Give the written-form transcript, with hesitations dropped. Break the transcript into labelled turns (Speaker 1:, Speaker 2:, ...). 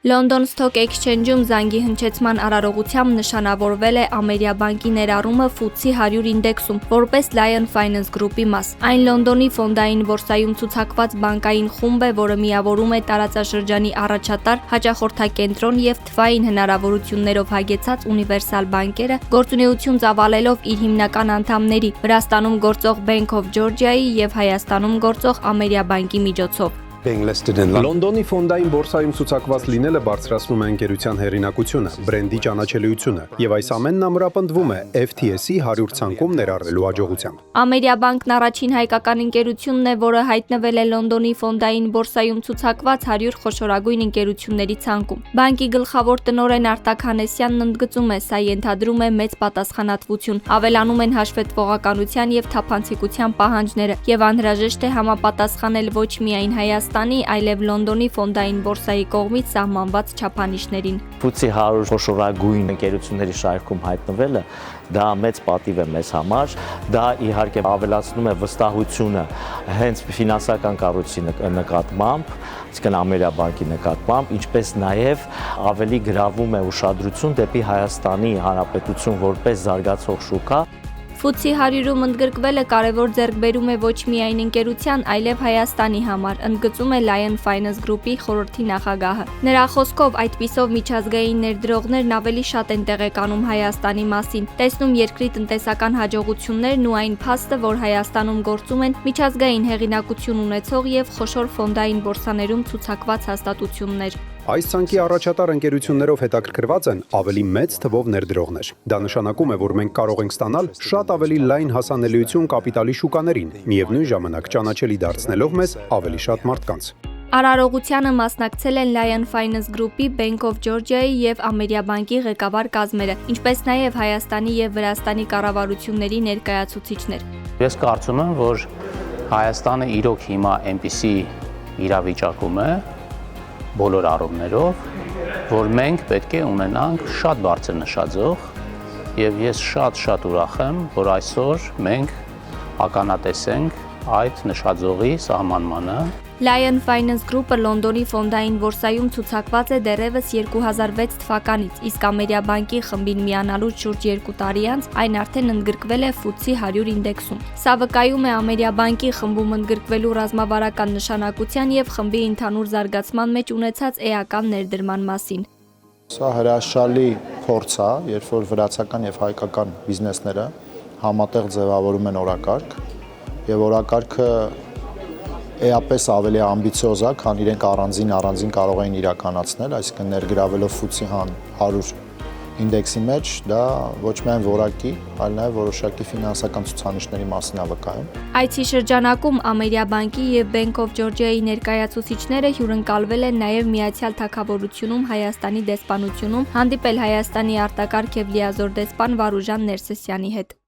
Speaker 1: London Stock Exchange-ում զանգի հնչեցման արարողությամբ նշանավորվել է Ամերիաբանկի ներառումը FTSE 100 ինդեքսում, որպես Lion Finance Group-ի մաս։ Այն Լոնդոնի ֆոնդային բորսայում ցուցակված բանկային խումբ է, որը միավորում է տարածաշրջանի առաջատար, հաճախորդակենտրոն եւ թվային հնարավորություններով հագեցած ունիվերսալ բանկերը, գործունեություն ծավալելով իր հիմնական անդամների Վրաստանում գործող Bank of Georgia-ի եւ Հայաստանում գործող Ամերիաբանկի միջոցով։
Speaker 2: Լոնդոնի ֆոնդային բորսայում ցուցակված լինելը բարձրացնում է ընկերության հեղինակությունը, բրենդի ճանաչելիությունը եւ այս ամենն ամրապնդվում է FTSE 100 ցանկում ներառվելու հաջողությամբ։
Speaker 1: Ամերիաբանկն առաջին հայկական ընկերությունն է, որը հայտնվել է Լոնդոնի ֆոնդային բորսայում ցուցակված 100 խոշորագույն ընկերությունների ցանկում։ Բանկի գլխավոր տնօրեն Արտակ Հանեսյանն ընդգծում է, սա ենթադրում է մեծ պատասխանատվություն, ավելանում են հաշվետվողականության եւ թափանցիկության պահանջները եւ անհրաժեշտ է համապատասխանել ոչ միայն Հայաստանի, այլև Լոնդոնի ֆոնդային բորսայի կողմից սահմանված չափանիշներին։
Speaker 3: FTSE 100 խոշորագույն ընկերությունների շարքում հայտնվելը դա մեծ պատիվ է մեզ համար, դա իհարկե ավելացնում է վստահությունը հենց ֆինանսական կառույցի նկատմամբ, այսինքն Ամերիաբանկի նկատմամբ, ինչպես նաև ավելի գրավում է ուշադրություն դեպի Հայաստանի Հանրապետություն որպես զարգացող շուկա։
Speaker 1: FTSE 100-ում ընդգրկվելը կարևոր ձեռքբերում է ոչ միայն ընկերության, այլև Հայաստանի համար, ընդգծում է Lion Finance Group-ի խորհրդի նախագահը։ Նրա խոսքով այդպիսով միջազգային ներդրողներն ավելի շատ են տեղեկանում Հայաստանի մասին, տեսնում երկրի տնտեսական հաջողություններն ու այն փաստը, որ Հայաստանում գործում են միջազգային հեղինակություն ունեցող եւ խոշոր ֆոնդային բորսաներում ցուցակված հաստատություններ։
Speaker 2: Այս ցանկի առաջատար ընկերություններով հետաքրքրված են ավելի մեծ թվով ներդրողներ։ Դա նշանակում է, որ մենք կարող ենք ստանալ շատ ավելի լայն հասանելիություն կապիտալի շուկաներին, միևնույն ժամանակ ճանաչելի դարձնելով մեզ ավելի շատ մարդկանց։
Speaker 1: Արարողությանը մասնակցել են Lion Finance Group-ի, Bank of Georgia-ի եւ Ամերիաբանկի ղեկավար կազմերը, ինչպես նաեւ Հայաստանի եւ Վրաստանի կառավարությունների ներկայացուցիչներ։
Speaker 4: Ես կարծում եմ, որ Հայաստանը իրոք հիմա այնպիսի իրավիճակում է բոլոր առումներով, որ մենք պետք է ունենանք շատ բարձր նշաձող եւ ես շատ ուրախ եմ, որ այսօր մենք ականատեսենք այդ նշաձողի սահմանմանը։
Speaker 1: Lion Finance Group-ը Լոնդոնի ֆոնդային բորսայում ցուցակված է դեռևս 2006 թվականից, իսկ Ամերիաբանկի խմբին միանալուց շուրջ 2 տարի անց այն արդեն ընդգրկվել է FTSE 100 ինդեքսում։ Սա վկայում է Ամերիաբանկի խմբում ընդգրկվելու ռազմավարական նշանակության եւ խմբի ընդհանուր զարգացման մեջ ունեցած էական ներդրման մասին։
Speaker 5: Սա հրաշալի փորձ է, երբ որ վրացական եւ հայկական բիզնեսները համատեղ ձևավորում են օրակարգ եւ օրակարգը էապես ավելի ամբիցիոզ է, քան իրենք առանձին կարող էին իրականացնել, այսինքն ներգրավելով FTSE 100 ինդեքսի մեջ, դա ոչ միայն որակի, այլ նաև որոշակի ֆինանսական ցուցանիշների մասին է վկայում։
Speaker 1: Այցի շրջանակում Ամերիաբանկի եւ Bank of Georgia-ի ներկայացուցիչները հյուրընկալվել են նաև Միացյալ Թագավորությունում Հայաստանի դեսպանությունում, հանդիպել Հայաստանի արտակարգ եւ լիազոր դեսպան Վարուժան Ներսեսյանի հետ։